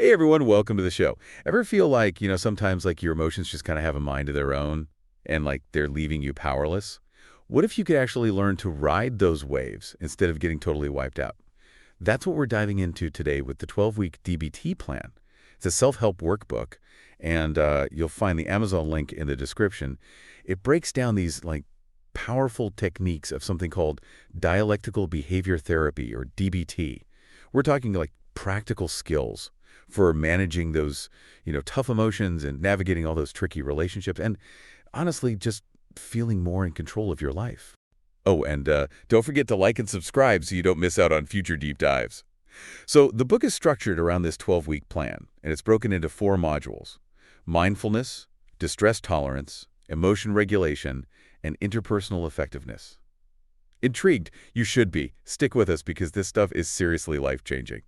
Hey everyone, welcome to the show. Ever feel like, sometimes like your emotions just kind of have a mind of their own and like they're leaving you powerless? What if you could actually learn to ride those waves instead of getting totally wiped out? That's what we're diving into today with the 12-week DBT plan. It's a self-help workbook, and you'll find the Amazon link in the description. It breaks down these like powerful techniques of something called Dialectical Behavior Therapy, or DBT. We're talking like practical skills for managing those, tough emotions and navigating all those tricky relationships and honestly just feeling more in control of your life. Oh, and don't forget to like and subscribe so you don't miss out on future deep dives. So the book is structured around this 12-week plan, and it's broken into 4 modules: mindfulness, distress tolerance, emotion regulation, and interpersonal effectiveness. Intrigued? You should be. Stick with us because this stuff is seriously life-changing.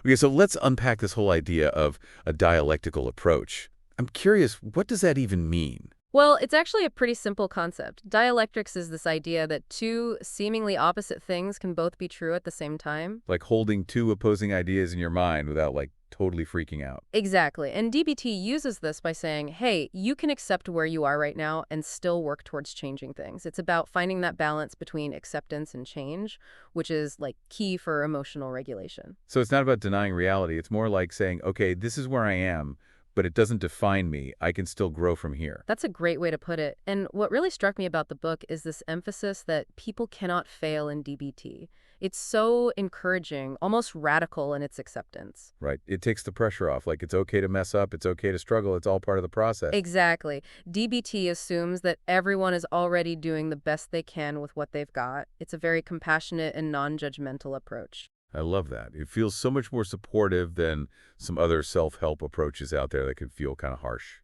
Okay, so let's unpack this whole idea of a dialectical approach. I'm curious, what does that even mean? Well, it's actually a pretty simple concept. Dialectics is this idea that two seemingly opposite things can both be true at the same time. Like holding 2 opposing ideas in your mind without like totally freaking out. Exactly. And DBT uses this by saying, hey, you can accept where you are right now and still work towards changing things. It's about finding that balance between acceptance and change, which is like key for emotional regulation. So it's not about denying reality. It's more like saying, okay, this is where I am, but it doesn't define me. I can still grow from here. That's a great way to put it. And what really struck me about the book is this emphasis that people cannot fail in DBT. It's so encouraging, almost radical in its acceptance. Right. It takes the pressure off. Like it's okay to mess up. It's okay to struggle. It's all part of the process. Exactly. DBT assumes that everyone is already doing the best they can with what they've got. It's a very compassionate and non-judgmental approach. I love that. It feels so much more supportive than some other self-help approaches out there that can feel kind of harsh.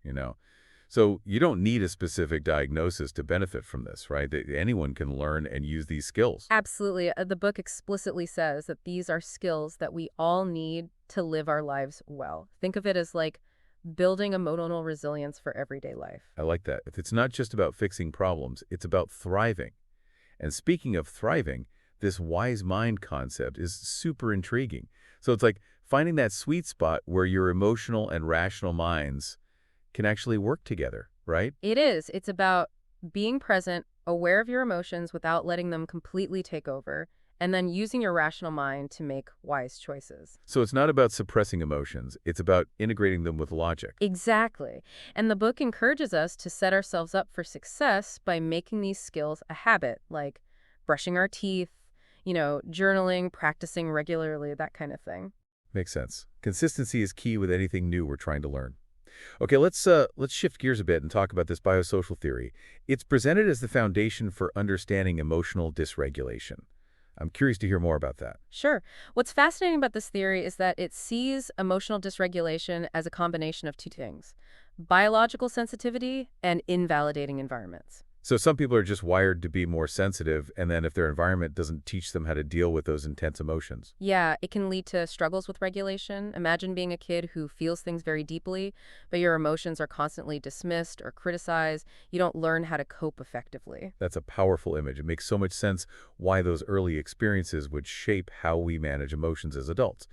So you don't need a specific diagnosis to benefit from this, right? That anyone can learn and use these skills. Absolutely. The book explicitly says that these are skills that we all need to live our lives well. Think of it as like building emotional resilience for everyday life. I like that. If it's not just about fixing problems, it's about thriving. And speaking of thriving, this wise mind concept is super intriguing. So it's like finding that sweet spot where your emotional and rational minds can actually work together, right? It is. It's about being present, aware of your emotions without letting them completely take over, and then using your rational mind to make wise choices. So it's not about suppressing emotions. It's about integrating them with logic. Exactly. And the book encourages us to set ourselves up for success by making these skills a habit, like brushing our teeth, journaling, practicing regularly, that kind of thing. Makes sense. Consistency is key with anything new we're trying to learn. Okay, let's shift gears a bit and talk about this biosocial theory. It's presented as the foundation for understanding emotional dysregulation. I'm curious to hear more about that. Sure. What's fascinating about this theory is that it sees emotional dysregulation as a combination of two things: biological sensitivity and invalidating environments. So some people are just wired to be more sensitive, and then if their environment doesn't teach them how to deal with those intense emotions. Yeah, it can lead to struggles with regulation. Imagine being a kid who feels things very deeply, but your emotions are constantly dismissed or criticized. You don't learn how to cope effectively. That's a powerful image. It makes so much sense why those early experiences would shape how we manage emotions as adults.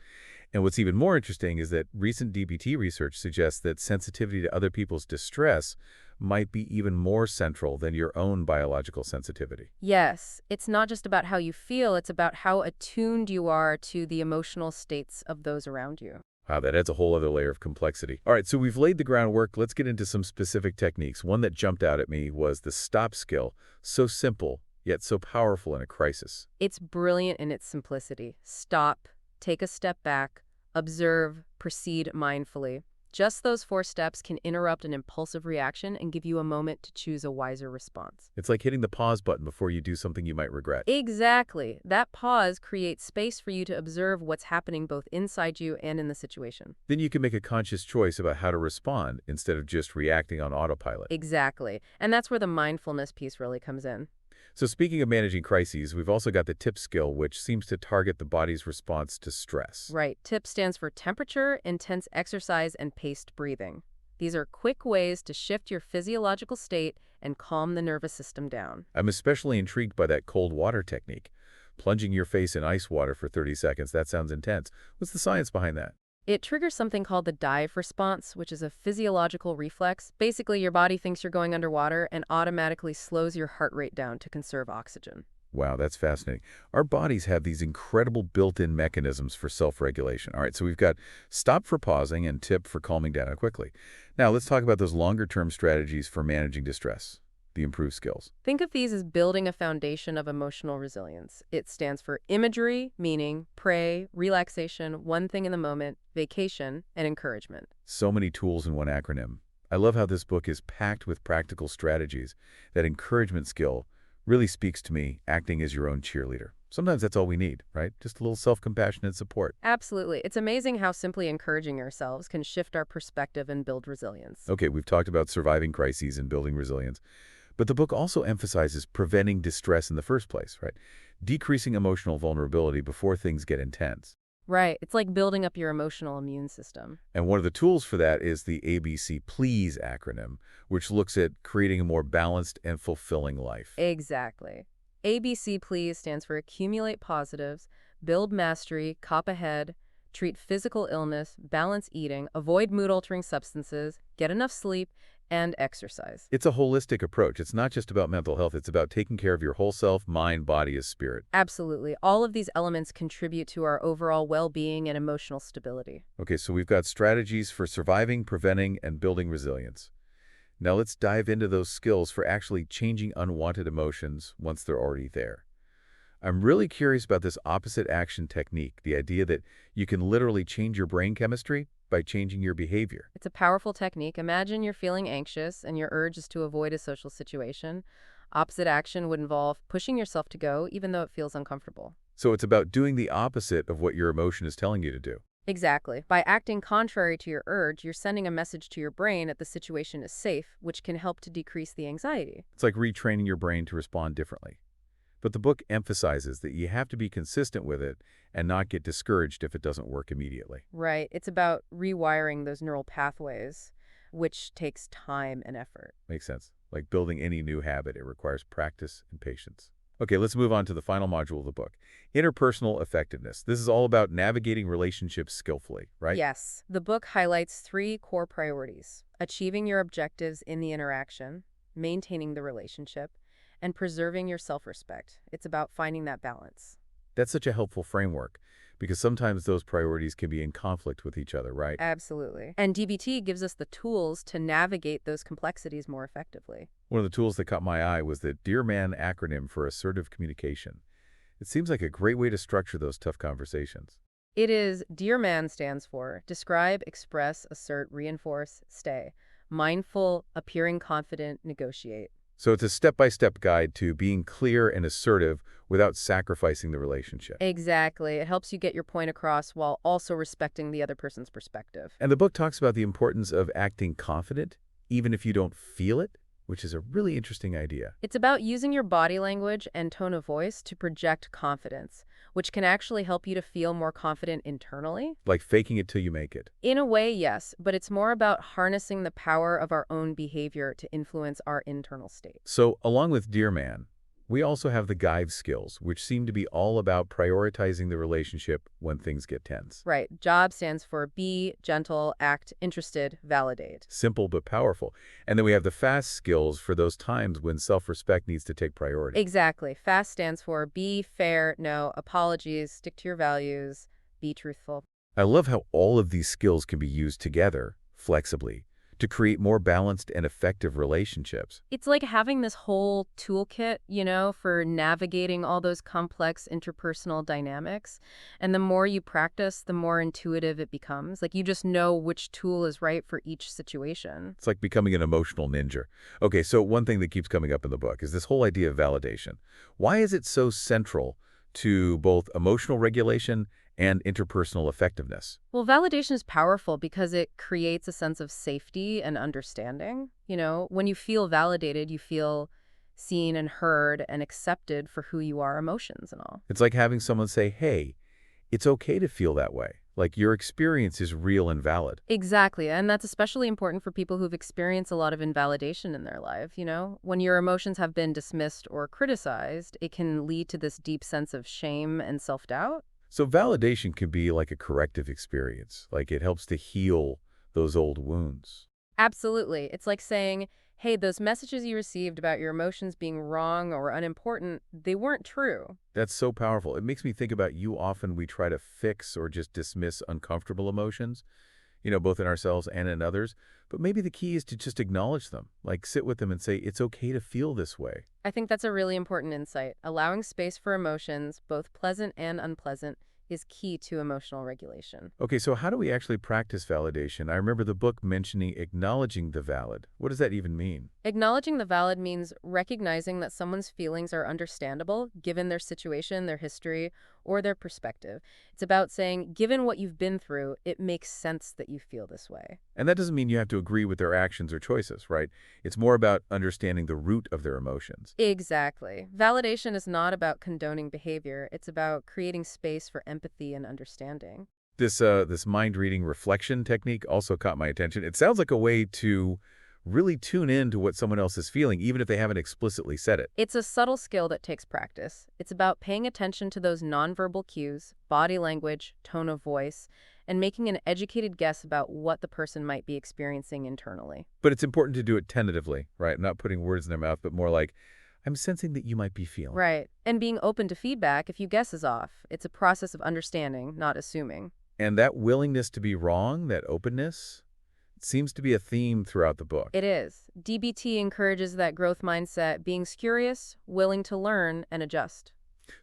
And what's even more interesting is that recent DBT research suggests that sensitivity to other people's distress might be even more central than your own biological sensitivity. Yes, it's not just about how you feel, it's about how attuned you are to the emotional states of those around you. Wow, that adds a whole other layer of complexity. All right, so we've laid the groundwork. Let's get into some specific techniques. One that jumped out at me was the stop skill. So simple, yet so powerful in a crisis. It's brilliant in its simplicity. Stop, take a step back, observe, proceed mindfully. Just those 4 steps can interrupt an impulsive reaction and give you a moment to choose a wiser response. It's like hitting the pause button before you do something you might regret. Exactly. That pause creates space for you to observe what's happening both inside you and in the situation. Then you can make a conscious choice about how to respond instead of just reacting on autopilot. Exactly. And that's where the mindfulness piece really comes in. So speaking of managing crises, we've also got the TIP skill, which seems to target the body's response to stress. Right. TIP stands for temperature, intense exercise, and paced breathing. These are quick ways to shift your physiological state and calm the nervous system down. I'm especially intrigued by that cold water technique. Plunging your face in ice water for 30 seconds, that sounds intense. What's the science behind that? It triggers something called the dive response, which is a physiological reflex. Basically, your body thinks you're going underwater and automatically slows your heart rate down to conserve oxygen. Wow, that's fascinating. Our bodies have these incredible built-in mechanisms for self-regulation. All right, so we've got stop for pausing and tip for calming down quickly. Now, let's talk about those longer-term strategies for managing distress, the improved skills. Think of these as building a foundation of emotional resilience. It stands for imagery, meaning, pray, relaxation, one thing in the moment, vacation, and encouragement. So many tools in one acronym. I love how this book is packed with practical strategies. That encouragement skill really speaks to me, acting as your own cheerleader. Sometimes that's all we need, right? Just a little self-compassionate support. Absolutely. It's amazing how simply encouraging ourselves can shift our perspective and build resilience. Okay, we've talked about surviving crises and building resilience, but the book also emphasizes preventing distress in the first place, right? Decreasing emotional vulnerability before things get intense. Right. It's like building up your emotional immune system. And one of the tools for that is the ABC PLEASE acronym, which looks at creating a more balanced and fulfilling life. Exactly. ABC Please stands for accumulate positives, build mastery, cop ahead, treat physical illness, balance eating, avoid mood-altering substances, get enough sleep, and exercise. It's a holistic approach. It's not just about mental health. It's about taking care of your whole self, mind, body, as spirit. Absolutely. All of these elements contribute to our overall well-being and emotional stability. Okay, so we've got strategies for surviving, preventing, and building resilience. Now let's dive into those skills for actually changing unwanted emotions once they're already there. I'm really curious about this opposite action technique, the idea that you can literally change your brain chemistry by changing your behavior. It's a powerful technique. Imagine you're feeling anxious and your urge is to avoid a social situation. Opposite action would involve pushing yourself to go, even though it feels uncomfortable. So it's about doing the opposite of what your emotion is telling you to do. Exactly. By acting contrary to your urge, you're sending a message to your brain that the situation is safe, which can help to decrease the anxiety. It's like retraining your brain to respond differently. But the book emphasizes that you have to be consistent with it and not get discouraged if it doesn't work immediately. Right. It's about rewiring those neural pathways, which takes time and effort. Makes sense. Like building any new habit, it requires practice and patience. Okay, let's move on to the final module of the book. Interpersonal effectiveness. This is all about navigating relationships skillfully, right? Yes. The book highlights 3 core priorities: achieving your objectives in the interaction, maintaining the relationship, and preserving your self-respect. It's about finding that balance. That's such a helpful framework because sometimes those priorities can be in conflict with each other, right? Absolutely. And DBT gives us the tools to navigate those complexities more effectively. One of the tools that caught my eye was the Dear Man acronym for assertive communication. It seems like a great way to structure those tough conversations. It is Dear Man stands for describe, express, assert, reinforce, stay. Mindful, appearing confident, negotiate. So it's a step-by-step guide to being clear and assertive without sacrificing the relationship. Exactly. It helps you get your point across while also respecting the other person's perspective. And the book talks about the importance of acting confident, even if you don't feel it, which is a really interesting idea. It's about using your body language and tone of voice to project confidence, which can actually help you to feel more confident internally. Like faking it till you make it. In a way, yes, but it's more about harnessing the power of our own behavior to influence our internal state. So, along with Dear Man, we also have the GIVE skills, which seem to be all about prioritizing the relationship when things get tense. Right. JOB stands for be, gentle, act, interested, validate. Simple but powerful. And then we have the FAST skills for those times when self-respect needs to take priority. Exactly. FAST stands for be, fair, no, apologies, stick to your values, be truthful. I love how all of these skills can be used together, flexibly, to create more balanced and effective relationships. It's like having this whole toolkit, for navigating all those complex interpersonal dynamics. And the more you practice, the more intuitive it becomes. Like you just know which tool is right for each situation. It's like becoming an emotional ninja. Okay, so one thing that keeps coming up in the book is this whole idea of validation. Why is it so central to both emotional regulation and interpersonal effectiveness? Well, validation is powerful because it creates a sense of safety and understanding. When you feel validated, you feel seen and heard and accepted for who you are, emotions and all. It's like having someone say, hey, it's okay to feel that way. Like your experience is real and valid. Exactly. And that's especially important for people who've experienced a lot of invalidation in their life. When your emotions have been dismissed or criticized, it can lead to this deep sense of shame and self-doubt. So validation can be like a corrective experience, like it helps to heal those old wounds. Absolutely. It's like saying, hey, those messages you received about your emotions being wrong or unimportant, they weren't true. That's so powerful. It makes me think about you often we try to fix or just dismiss uncomfortable emotions, both in ourselves and in others. But maybe the key is to just acknowledge them, like sit with them and say, it's okay to feel this way. I think that's a really important insight. Allowing space for emotions, both pleasant and unpleasant, is key to emotional regulation. Okay, so how do we actually practice validation? I remember the book mentioning acknowledging the valid. What does that even mean? Acknowledging the valid means recognizing that someone's feelings are understandable given their situation, their history, or their perspective. It's about saying, given what you've been through, it makes sense that you feel this way. And that doesn't mean you have to agree with their actions or choices, right? It's more about understanding the root of their emotions. Exactly. Validation is not about condoning behavior. It's about creating space for empathy and understanding. This mind-reading reflection technique also caught my attention. It sounds like a way to really tune in to what someone else is feeling, even if they haven't explicitly said it. It's a subtle skill that takes practice. It's about paying attention to those nonverbal cues, body language, tone of voice, and making an educated guess about what the person might be experiencing internally. But it's important to do it tentatively, right? Not putting words in their mouth, but more like, I'm sensing that you might be feeling. Right. And being open to feedback if you guess is off. It's a process of understanding, not assuming. And that willingness to be wrong, that openness, seems to be a theme throughout the book. It is. DBT encourages that growth mindset, being curious, willing to learn, and adjust.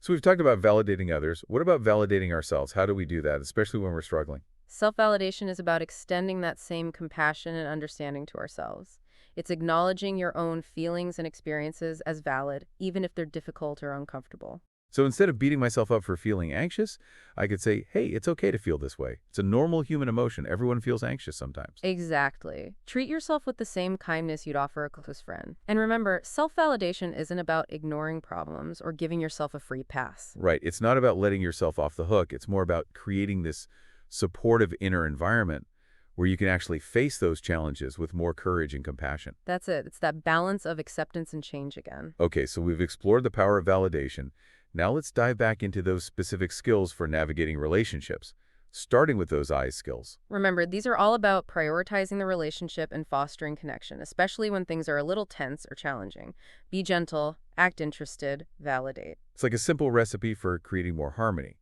So we've talked about validating others. What about validating ourselves? How do we do that, especially when we're struggling? Self-validation is about extending that same compassion and understanding to ourselves. It's acknowledging your own feelings and experiences as valid, even if they're difficult or uncomfortable. So instead of beating myself up for feeling anxious, I could say, hey, it's okay to feel this way. It's a normal human emotion. Everyone feels anxious sometimes. Exactly. Treat yourself with the same kindness you'd offer a close friend. And remember, self-validation isn't about ignoring problems or giving yourself a free pass. Right. It's not about letting yourself off the hook. It's more about creating this supportive inner environment where you can actually face those challenges with more courage and compassion. That's it. It's that balance of acceptance and change again. Okay, so we've explored the power of validation. Now let's dive back into those specific skills for navigating relationships, starting with those I skills. Remember, these are all about prioritizing the relationship and fostering connection, especially when things are a little tense or challenging. Be gentle, act interested, validate. It's like a simple recipe for creating more harmony.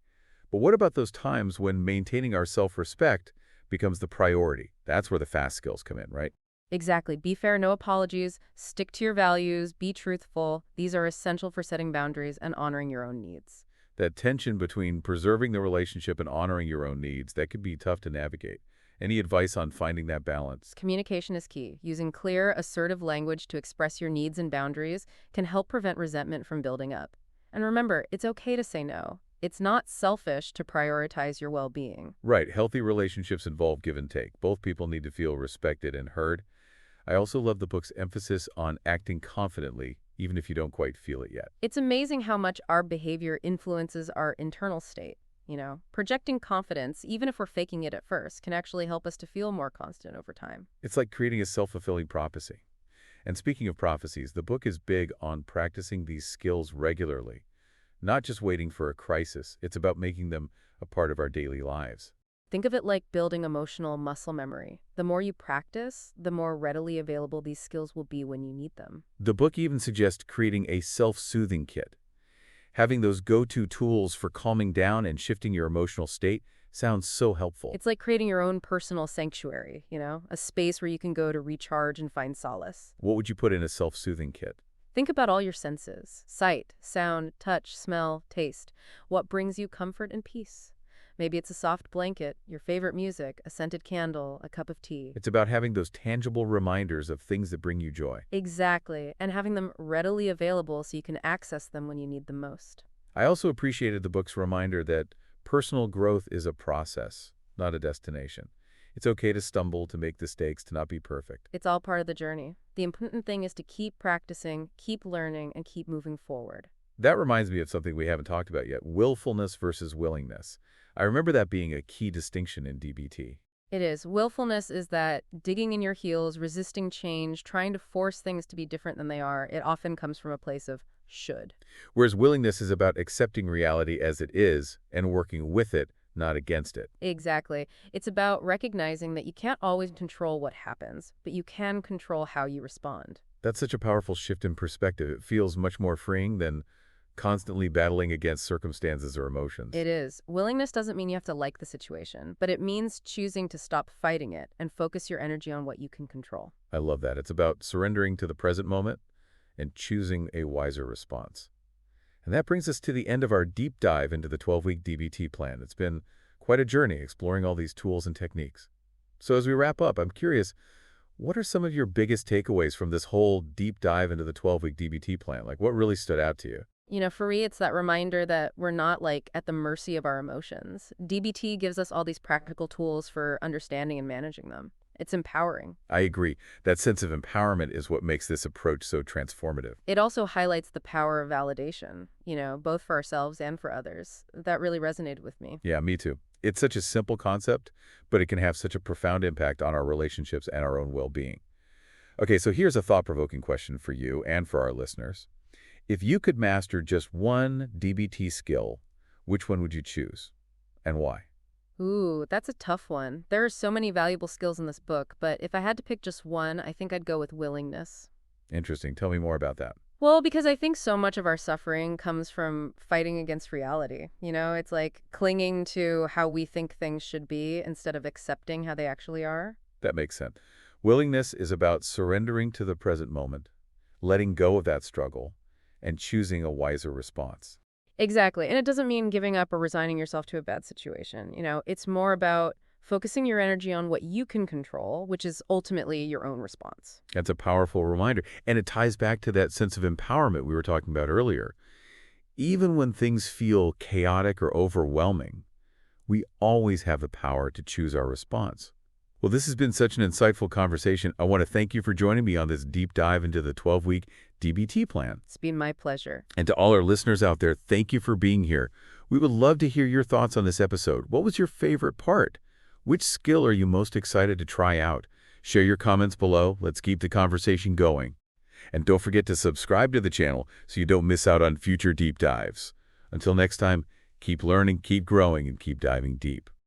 But what about those times when maintaining our self-respect becomes the priority? That's where the fast skills come in, right? Exactly. Be fair, no apologies. Stick to your values. Be truthful. These are essential for setting boundaries and honoring your own needs. That tension between preserving the relationship and honoring your own needs, that could be tough to navigate. Any advice on finding that balance? Communication is key. Using clear, assertive language to express your needs and boundaries can help prevent resentment from building up. And remember, it's okay to say no. It's not selfish to prioritize your well-being. Right, healthy relationships involve give and take. Both people need to feel respected and heard. I also love the book's emphasis on acting confidently, even if you don't quite feel it yet. It's amazing how much our behavior influences our internal state. Projecting confidence, even if we're faking it at first, can actually help us to feel more confident over time. It's like creating a self-fulfilling prophecy. And speaking of prophecies, the book is big on practicing these skills regularly, not just waiting for a crisis. It's about making them a part of our daily lives. Think of it like building emotional muscle memory. The more you practice, the more readily available these skills will be when you need them. The book even suggests creating a self-soothing kit. Having those go-to tools for calming down and shifting your emotional state sounds so helpful. It's like creating your own personal sanctuary, a space where you can go to recharge and find solace. What would you put in a self-soothing kit? Think about all your senses: sight, sound, touch, smell, taste. What brings you comfort and peace? Maybe it's a soft blanket, your favorite music, a scented candle, a cup of tea. It's about having those tangible reminders of things that bring you joy. Exactly, and having them readily available so you can access them when you need them most. I also appreciated the book's reminder that personal growth is a process, not a destination. It's okay to stumble, to make mistakes, to not be perfect. It's all part of the journey. The important thing is to keep practicing, keep learning, and keep moving forward. That reminds me of something we haven't talked about yet, willfulness versus willingness. I remember that being a key distinction in DBT. It is. Willfulness is that digging in your heels, resisting change, trying to force things to be different than they are. It often comes from a place of should. Whereas willingness is about accepting reality as it is and working with it, not against it. Exactly. It's about recognizing that you can't always control what happens, but you can control how you respond. That's such a powerful shift in perspective. It feels much more freeing than constantly battling against circumstances or emotions. It is. Willingness doesn't mean you have to like the situation, but it means choosing to stop fighting it and focus your energy on what you can control. I love that. It's about surrendering to the present moment and choosing a wiser response. And that brings us to the end of our deep dive into the 12-week DBT plan. It's been quite a journey exploring all these tools and techniques. So as we wrap up, I'm curious, what are some of your biggest takeaways from this whole deep dive into the 12-week DBT plan? Like, what really stood out to you? For me, it's that reminder that we're not like at the mercy of our emotions. DBT gives us all these practical tools for understanding and managing them. It's empowering. I agree. That sense of empowerment is what makes this approach so transformative. It also highlights the power of validation, both for ourselves and for others. That really resonated with me. Yeah, me too. It's such a simple concept, but it can have such a profound impact on our relationships and our own well-being. Okay, so here's a thought-provoking question for you and for our listeners. If you could master just one DBT skill, which one would you choose and why? Ooh, that's a tough one. There are so many valuable skills in this book, but if I had to pick just one, I think I'd go with willingness. Interesting. Tell me more about that. Well, because I think so much of our suffering comes from fighting against reality. It's like clinging to how we think things should be instead of accepting how they actually are. That makes sense. Willingness is about surrendering to the present moment, letting go of that struggle, and choosing a wiser response. Exactly. And it doesn't mean giving up or resigning yourself to a bad situation. It's more about focusing your energy on what you can control, which is ultimately your own response. That's a powerful reminder, and it ties back to that sense of empowerment we were talking about earlier. Even when things feel chaotic or overwhelming, we always have the power to choose our response. Well, this has been such an insightful conversation. I want to thank you for joining me on this deep dive into the 12-week DBT plan. It's been my pleasure. And to all our listeners out there, thank you for being here. We would love to hear your thoughts on this episode. What was your favorite part? Which skill are you most excited to try out? Share your comments below. Let's keep the conversation going. And don't forget to subscribe to the channel so you don't miss out on future deep dives. Until next time, keep learning, keep growing, and keep diving deep.